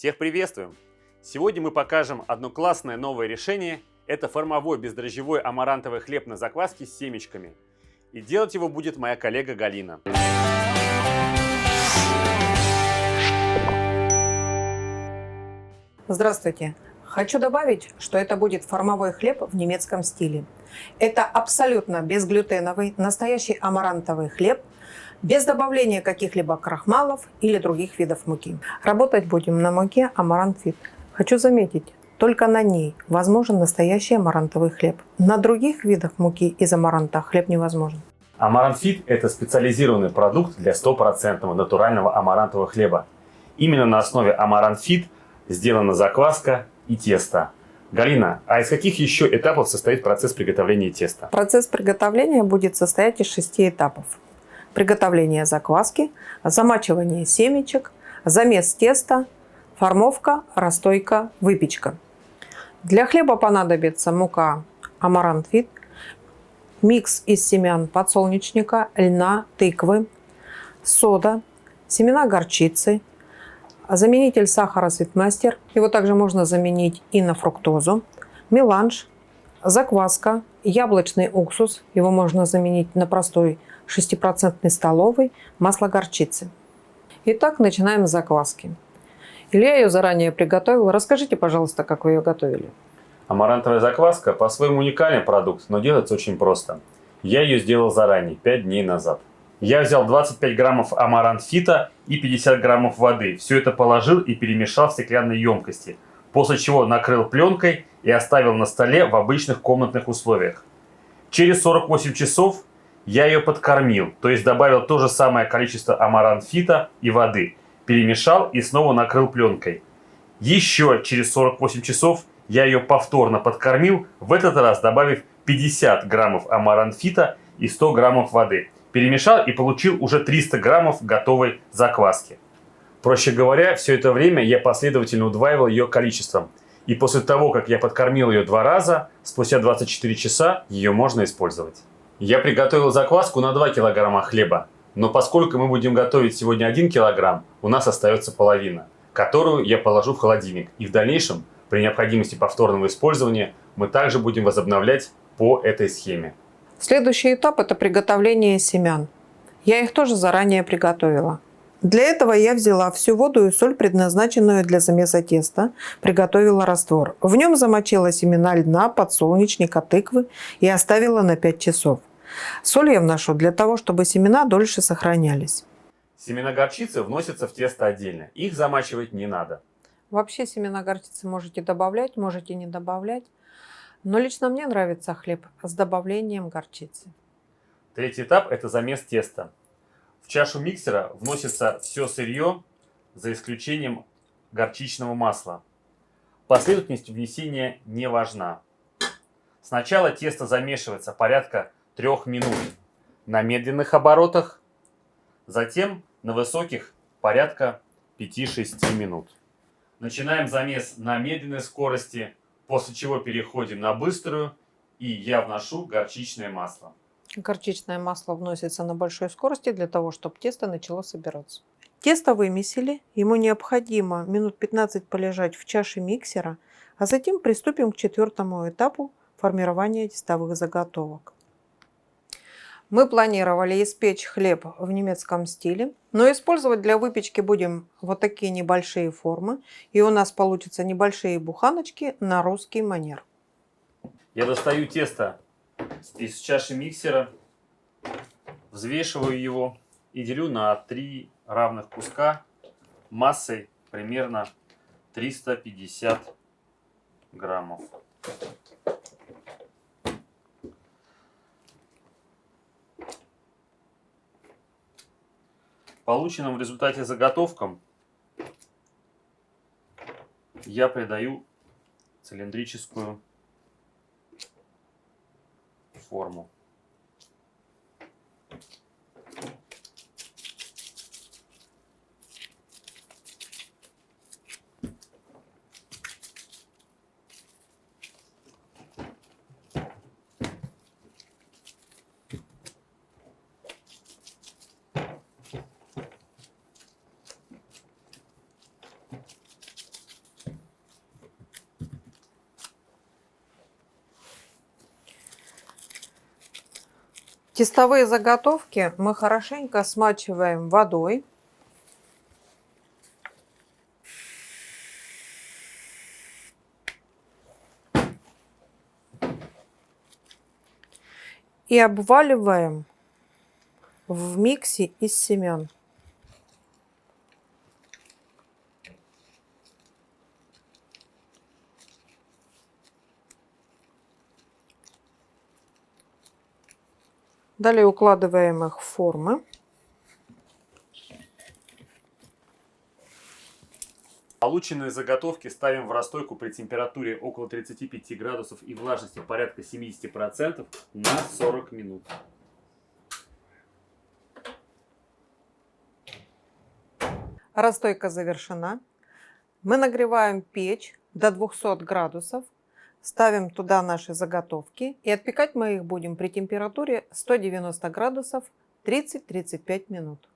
Всех приветствуем! Сегодня мы покажем одно классное новое решение. Это формовой бездрожжевой амарантовый хлеб на закваске с семечками. И делать его будет моя коллега Галина. Здравствуйте! Хочу добавить, что это будет формовой хлеб в немецком стиле. Это абсолютно безглютеновый, настоящий амарантовый хлеб, без добавления каких-либо крахмалов или других видов муки. Работать будем на муке Amaranth Fit. Хочу заметить, только на ней возможен настоящий амарантовый хлеб. На других видах муки из амаранта хлеб невозможен. Amaranth Fit – это специализированный продукт для стопроцентного натурального амарантового хлеба. Именно на основе Amaranth Fit сделана закваска и тесто. Галина, а из каких еще этапов состоит процесс приготовления теста? Процесс приготовления будет состоять из 6 этапов. Приготовление закваски, замачивание семечек, замес теста, формовка, расстойка, выпечка. Для хлеба понадобится мука Amaranth Fit, микс из семян подсолнечника, льна, тыквы, сода, семена горчицы, заменитель сахара Sweetmaster, его также можно заменить и на фруктозу, меланж, закваска, яблочный уксус, его можно заменить на простой 6% столовый, масло горчицы. Итак, начинаем с закваски. Илья ее заранее приготовил. Расскажите, пожалуйста, как вы ее готовили. Амарантовая закваска по-своему уникальный продукт, но делается очень просто. Я ее сделал заранее, 5 дней назад. Я взял 25 граммов Amaranth Fit и 50 граммов воды. Все это положил и перемешал в стеклянной емкости, после чего накрыл пленкой и оставил на столе в обычных комнатных условиях. Через 48 часов я ее подкормил, то есть добавил то же самое количество Amaranth Fit и воды, перемешал и снова накрыл пленкой. Еще через 48 часов я ее повторно подкормил, в этот раз добавив 50 граммов Amaranth Fit и 100 граммов воды. Перемешал и получил уже 300 граммов готовой закваски. Проще говоря, все это время я последовательно удваивал ее количеством. И после того, как я подкормил ее 2 раза, спустя 24 часа ее можно использовать. Я приготовил закваску на 2 килограмма хлеба. Но поскольку мы будем готовить сегодня 1 килограмм, у нас остается половина, которую я положу в холодильник. И в дальнейшем, при необходимости повторного использования, мы также будем возобновлять по этой схеме. Следующий этап – это приготовление семян. Я их тоже заранее приготовила. Для этого я взяла всю воду и соль, предназначенную для замеса теста, приготовила раствор. В нем замочила семена льна, подсолнечника, тыквы и оставила на 5 часов. Соль я вношу для того, чтобы семена дольше сохранялись. Семена горчицы вносятся в тесто отдельно. Их замачивать не надо. Вообще семена горчицы можете добавлять, можете не добавлять. Но лично мне нравится хлеб с добавлением горчицы. Третий этап – это замес теста. В чашу миксера вносится все сырье, за исключением горчичного масла. Последовательность внесения не важна. Сначала тесто замешивается порядка 3 минут на медленных оборотах, затем на высоких порядка 5-6 минут. Начинаем замес на медленной скорости, после чего переходим на быструю, и я вношу горчичное масло. Горчичное масло вносится на большой скорости для того, чтобы тесто начало собираться. Тесто вымесили, ему необходимо минут 15 полежать в чаше миксера, а затем приступим к 4-му этапу формирования тестовых заготовок. Мы планировали испечь хлеб в немецком стиле, но использовать для выпечки будем вот такие небольшие формы, и у нас получатся небольшие буханочки на русский манер. Я достаю тесто из чаши миксера, взвешиваю его и делю на 3 равных куска массой примерно 350 граммов. Полученным в результате заготовкам я придаю цилиндрическую форму. Тестовые заготовки мы хорошенько смачиваем водой. И обваливаем в миксе из семян. Далее укладываем их в формы. Полученные заготовки ставим в расстойку при температуре около 35 градусов и влажности порядка 70% на 40 минут. Расстойка завершена. Мы нагреваем печь до 200 градусов. Ставим туда наши заготовки. И отпекать мы их будем при температуре 190 градусов 30-35 минут.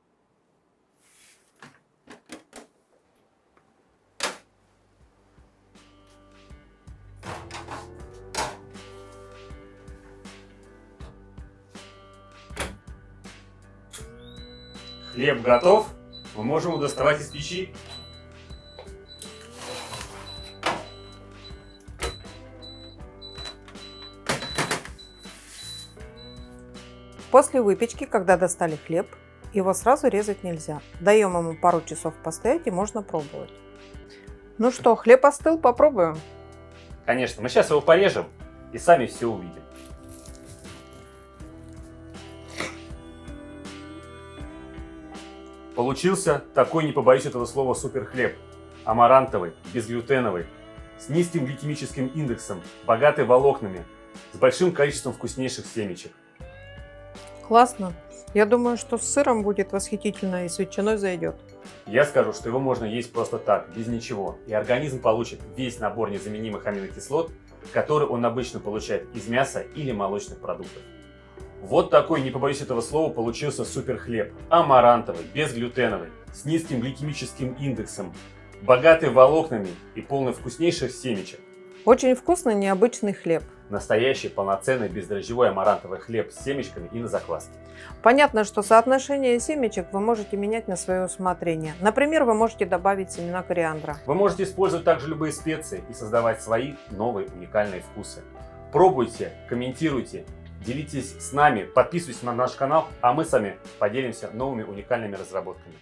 Хлеб готов. Мы можем его доставать из печи. После выпечки, когда достали хлеб, его сразу резать нельзя. Даем ему пару часов постоять и можно пробовать. Ну что, хлеб остыл, попробуем. Конечно, мы сейчас его порежем и сами все увидим. Получился такой, не побоюсь этого слова, суперхлеб. Амарантовый, безглютеновый, с низким гликемическим индексом, богатый волокнами, с большим количеством вкуснейших семечек. Классно. Я думаю, что с сыром будет восхитительно и с ветчиной зайдет. Я скажу, что его можно есть просто так, без ничего, и организм получит весь набор незаменимых аминокислот, который он обычно получает из мяса или молочных продуктов. Вот такой, не побоюсь этого слова, получился суперхлеб. Амарантовый, безглютеновый, с низким гликемическим индексом, богатый волокнами и полный вкуснейших семечек. Очень вкусный, необычный хлеб. Настоящий, полноценный, бездрожжевой амарантовый хлеб с семечками и на закваске. Понятно, что соотношение семечек вы можете менять на свое усмотрение. Например, вы можете добавить семена кориандра. Вы можете использовать также любые специи и создавать свои новые уникальные вкусы. Пробуйте, комментируйте, делитесь с нами, подписывайтесь на наш канал, а мы с вами поделимся новыми уникальными разработками.